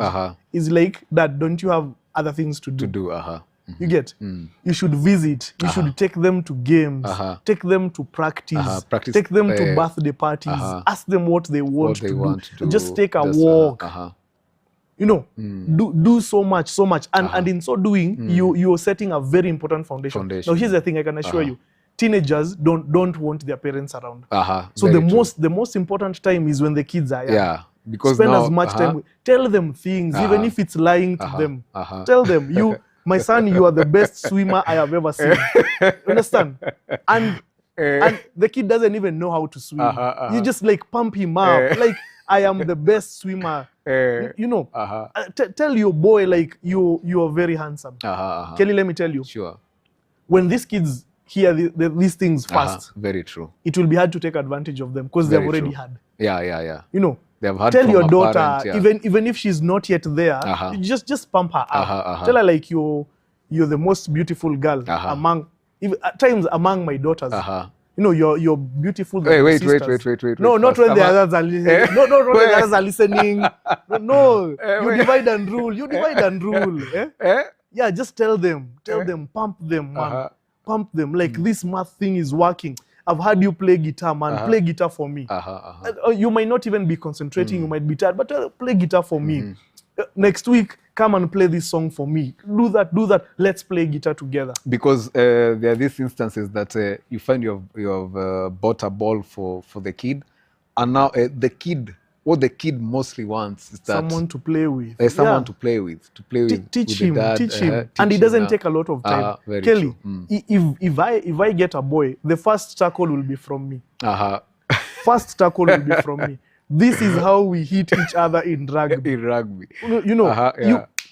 It's like, Dad, don't you have other things to do? You get? You should visit. You should take them to games. Take them to practice. Take them to birthday parties. Ask them what they want to do. Just take a walk. You know, do so much. And in so doing, you're setting a very important foundation. Now, here's the thing I can assure you. Teenagers don't want their parents around. So the most important time is when the kids are young. Yeah. Because spend now, as much time. Tell them things, even if it's lying to them. Tell them, my son, you are the best swimmer I have ever seen. Understand? And the kid doesn't even know how to swim. You just pump him up. Like, I am the best swimmer. You know, tell your boy you are very handsome. Kelly, let me tell you. Sure. When these kids hear these things fast, very true, it will be hard to take advantage of them because they've already had. Yeah. You know, they've had. Tell your daughter, even if she's not yet there, just pump her up. Tell her you're the most beautiful girl at times among my daughters. You know, you're beautiful. Wait. No, not when the others are listening. No, when the others are listening. No, you divide and rule. Yeah, just tell them, pump them, man. Pump them. Like, this math thing is working. I've heard you play guitar, man. Play guitar for me. You might not even be concentrating. You might be tired, but play guitar for me. Next week, come and play this song for me. Do that. Let's play guitar together. Because there are these instances that you find you have bought a ball for the kid, and now what the kid mostly wants is that someone to play with. Someone to play with. Teach him. And it doesn't take a lot of time. Kelly, if I get a boy, the first tackle will be from me. First tackle will be from me. This is how we hit each other in rugby. You know,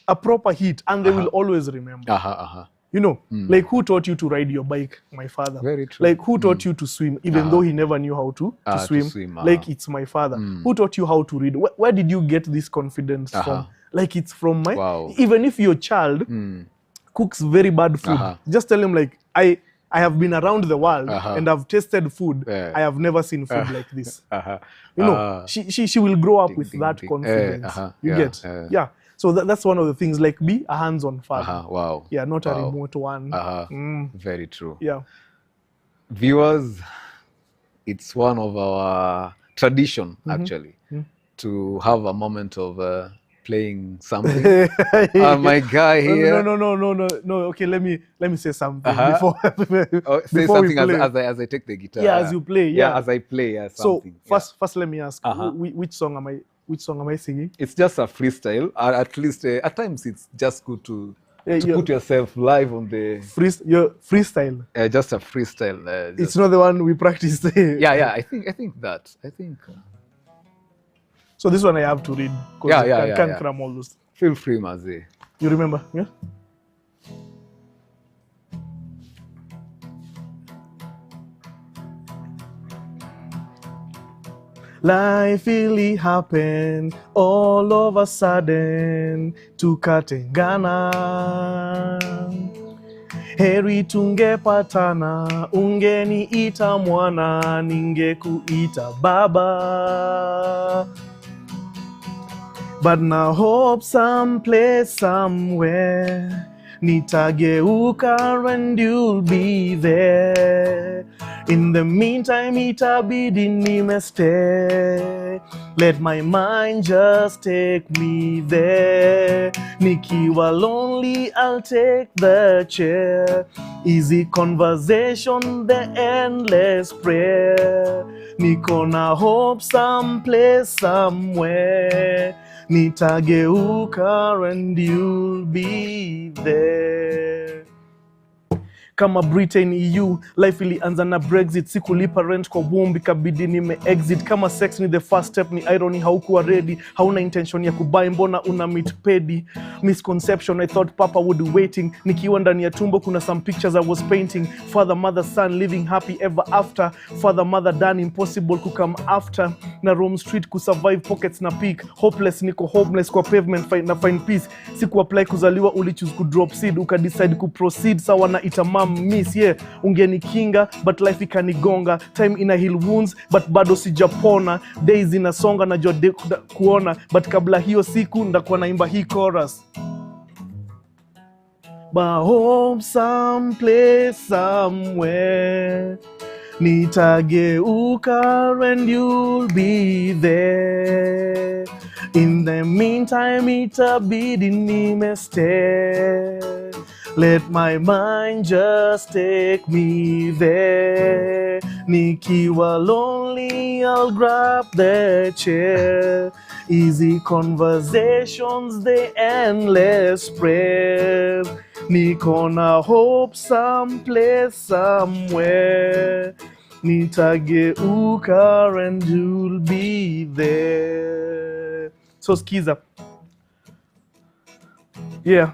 a proper hit, and they will always remember. You know, like, who taught you to ride your bike? My father. Very true. Like, who taught you to swim, even though he never knew how to swim? Like, it's my father. Who taught you how to read? Where did you get this confidence from? Like, it's from my... Wow. Even if your child cooks very bad food, just tell him, like, I have been around the world and I've tasted food. I have never seen food like this. You know, she will grow up with that confidence. You get? Yeah. So that's one of the things, like, be a hands-on father. Wow. Yeah, not a remote one. Very true. Yeah. Viewers, it's one of our tradition, actually, to have a moment of playing something. My guy here. No. Okay, let me say something before Say before something we play. as I take the guitar. Yeah, as you play. Yeah, as I play. Something. So yeah. first, let me ask, which song am I singing? It's just a freestyle. At least at times it's just good to put yourself live on the freestyle. Just a freestyle. It's not the one we practiced. Yeah. I think that. So this one I have to read because I can't cram all those. Feel free, Mazi. You remember? Yeah. Life really happened all of a sudden, tukatengana. Heri tungepatana, ungeniita mwana, ningekuita baba. But now hope someplace, somewhere, nitageuka and you'll be there. In the meantime, itabidi nimestay. Let my mind just take me there. Nikiwa lonely, I'll take the chair. Easy conversation, the endless prayer. Niko na hope someplace, somewhere. Nitageuka and you'll be there. Kama Britain EU, life ilianza na Brexit. Sikulipa rent kwa womb, ikabidi nime-exit. Kama sex ni the first step, ni irony haukuwa ready. Hauna intention ya kubai, mbona una meet pedi. Misconception, I thought papa would be waiting. Nikiwa ndani ya tumbo, kuna some pictures I was painting. Father, mother, son, living happy ever after. Father, mother, done impossible to come after. Na Rome Street kusurvive, pockets na peak. Hopeless, niko homeless kwa pavement, find peace. Siku apply kuzaliwa, ulichoose kudrop seed. Ukadecide kuproceed, sawa na itamam miss, yeah. Ungenikinga, but life ikanigonga. Time ina heal wounds, but bado sijapona. Days inasonga na jode kuona. But kabla hiyo siku, ndakuwa naimba hii chorus. But home someplace, somewhere, nitageuka and you'll be there. In the meantime, itabidi nimestay. Let my mind just take me there. Nikiwa lonely, I'll grab the chair. Easy conversations, the endless prayers. Niko na hope someplace, somewhere. Nitageuka and you'll be there. So skiza. Yeah.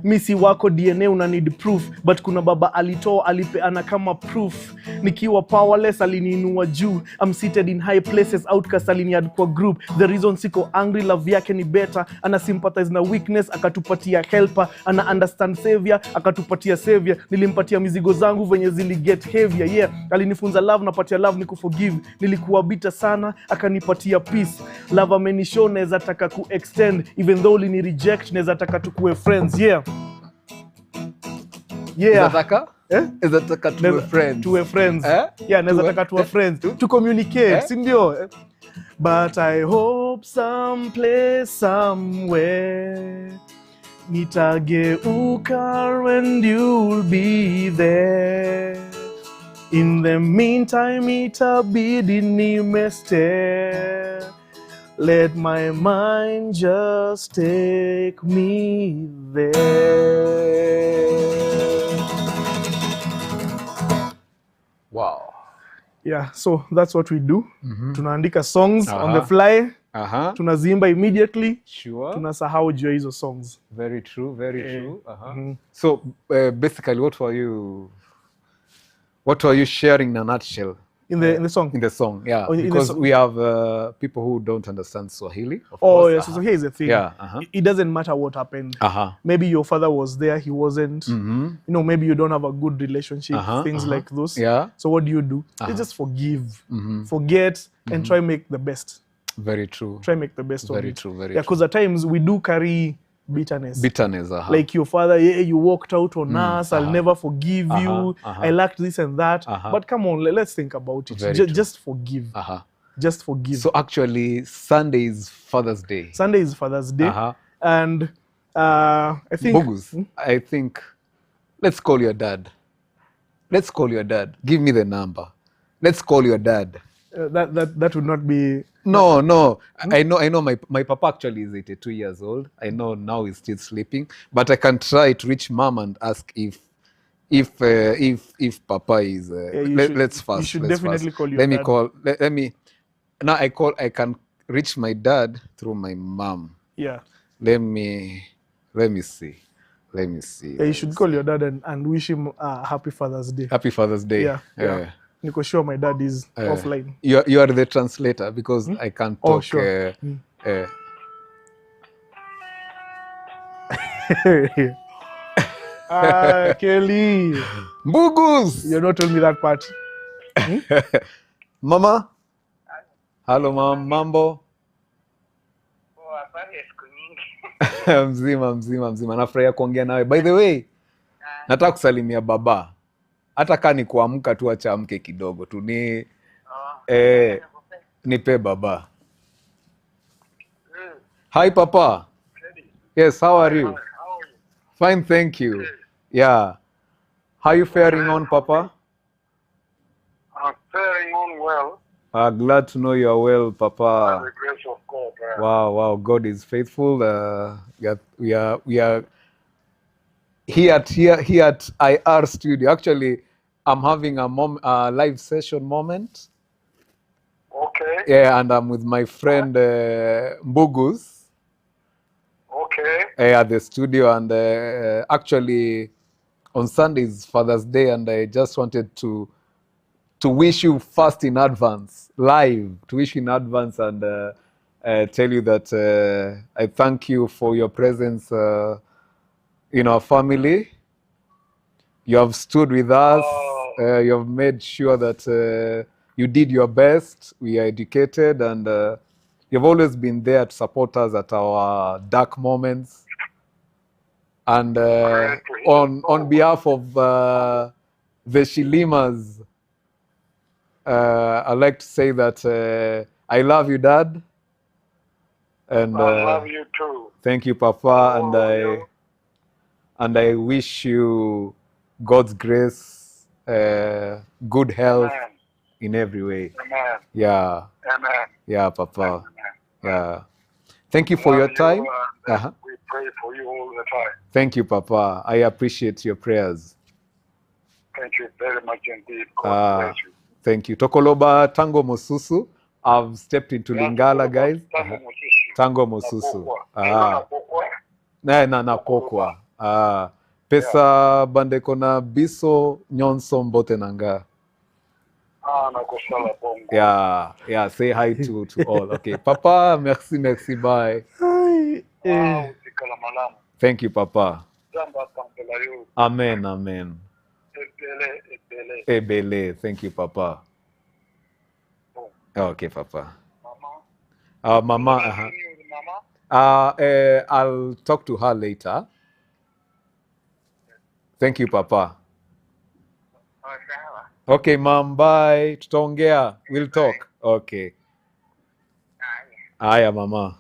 Misi wako DNA una need proof, but kuna baba alitoa alipeana kama proof. Nikiwa powerless aliniinua juu. I'm seated in high places, outcast aliniad kwa group. The reason siko angry, love yake ni better. Ana sympathize na weakness, akatupatia helper. Ana understand savior, akatupatia savior. Nilimpatia mizigo zangu venye zili get heavier, yeah. Alinifunza love, napatia love ni kuforgive. Nilikuwa bitter sana, akanipatia peace. Love amenishow neza taka ku-extend. Even though lini reject, neza taka tukuwe friends, yeah. Yeah. Is that taka to a friend? To a friends. Yeah, neza taka to a friends. To communicate, sindio? But I hope someplace, somewhere, nitageuka and you'll be there. In the meantime, itabidi nimestay. Let my mind just take me there. Wow. Yeah, so that's what we do. Tunaandika songs on the fly. Tunazimba immediately. Sure. Tunasahau juu hizo songs. Very true, very true. So basically, what were you sharing in a nutshell? In the song? In the song, yeah. Because we have people who don't understand Swahili. Yes. So here's the thing. It doesn't matter what happened. Maybe your father was there, he wasn't. You know, maybe you don't have a good relationship, things like those. Yeah. So what do? You just forgive, forget, and try make the best. Very true. Try make the best of it. Very true, very true. Yeah, because at times we do carry bitterness. Like your father, you walked out on us, I'll never forgive you, I lacked this and that. But come on, let's think about it. Just forgive. just forgive. So actually, Sunday is Father's Day. Sunday is Father's Day. And I think... Bogus, I think, let's call your dad. Let's call your dad. Give me the number. Let's call your dad. That would not be... No. I know my papa actually is 82 years old. I know now he's still sleeping, but I can try to reach mom and ask if papa is... let's fast. You should let's definitely fast. call your Let me dad. call... Let me... Now I can reach my dad through my mom. Yeah. Let me see. Yeah, you should call your dad and wish him a happy Father's Day. Happy Father's Day. Yeah. Because sure my dad is offline. You are the translator because I can't talk. Oh, sure. Kelly. Bugus! You not told me that part. Mama? Hello, mom. Mambo? Mzima. Nafurahia kuongea nawe. By the way, nataka kusalimia baba. Hata kama ni kuamka tu, acha amke kidogo tu. Nipe baba. Hi, Papa. Yes, how are you? Fine, thank you. Yeah. How are you faring on, Papa? I'm faring on well. Glad to know you are well, Papa. By the grace of God. Wow, God is faithful. We are here at IR studio. Actually, I'm having a live session moment. Okay. Yeah, and I'm with my friend Mbugus. Okay. At the studio, and actually on Sunday is Father's Day, and I just wanted to wish you first in advance, live, to wish you in advance and tell you that I thank you for your presence in our family. You have stood with us. You have made sure that you did your best. We are educated, and you've always been there to support us at our dark moments. And on behalf of the Shilimas, I'd like to say that I love you, Dad. And I love you too. Thank you, Papa. And I wish you God's grace, good health. Amen. In every way. Amen. Yeah. Amen. Yeah, Papa. Amen. Yeah. Thank you for your time. We pray for you all the time. Thank you, Papa. I appreciate your prayers. Thank you very much indeed. God bless you. Thank you. Tokoloba Tango Mosusu. I've stepped into Lingala, guys. Tango Mosusu. Na pokwa. Pesa bandeko na biso nyonso mbote nanga. Yeah, say hi to all. Okay, Papa, merci, bye. Thank you, Papa. Amen. Ebele. Thank you, Papa. Okay, Papa. Mama. I'll talk to her later. Thank you, Papa. Okay, Mom, bye. Tutaongea. We'll talk. Okay. Aya, Mama.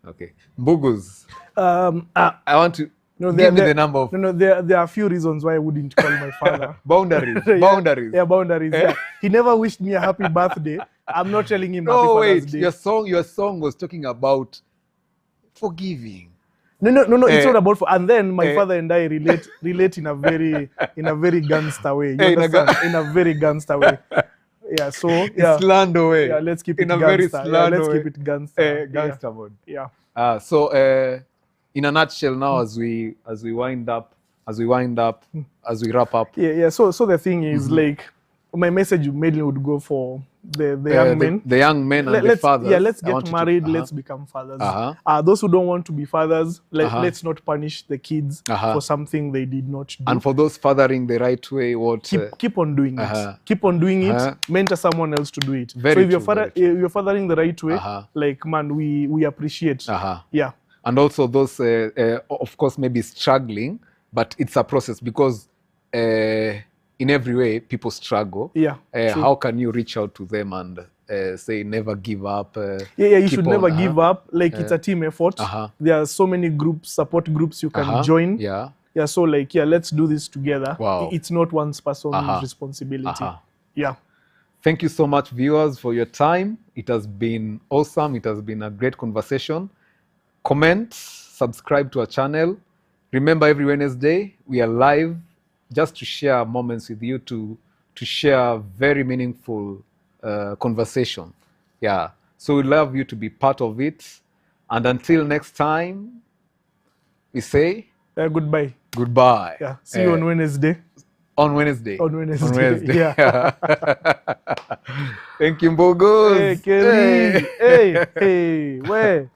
Okay. Mbugus. I want to give me the number of... No, there are a few reasons why I wouldn't call my father. Boundaries. Boundaries. Yeah. He never wished me a happy birthday. I'm not telling him happy Father's Day. Your song was talking about forgiving. No, it's not about and then my father and I relate in a very gangster way. You understand? In a very gangster way. Yeah, so yeah. Slando way. Yeah, let's keep it in a gangster. very slando Let's way. keep it gangster. Gangster mode. Yeah. So in a nutshell now, as we wrap up. Yeah. So the thing is, like, my message mainly would go for the young men. The young men and the fathers. Yeah, let's get married. Let's become fathers. Those who don't want to be fathers, let's not punish the kids for something they did not do. And for those fathering the right way, keep on doing it. Keep on doing it. Mentor someone else to do it. So if you're fathering the right way, like, man, we appreciate. Yeah. And also those, of course, maybe struggling, but it's a process because in every way people struggle. Yeah, true. How can you reach out to them and say never give up? Yeah, you keep should on, never give up. Like it's a team effort. There are so many groups, support groups you can join. Yeah. Yeah, so like, yeah, let's do this together. Wow. It's not one person's responsibility. Yeah. Thank you so much, viewers, for your time. It has been awesome. It has been a great conversation. Comment, subscribe to our channel. Remember, every Wednesday, we are live just to share moments with you, to share very meaningful conversation. Yeah. So we love you to be part of it. And until next time, we say goodbye. Goodbye. Yeah. See you on Wednesday. On Wednesday. On Wednesday. Yeah. Thank you, Mbogos. Hey, Kelly. Hey, where?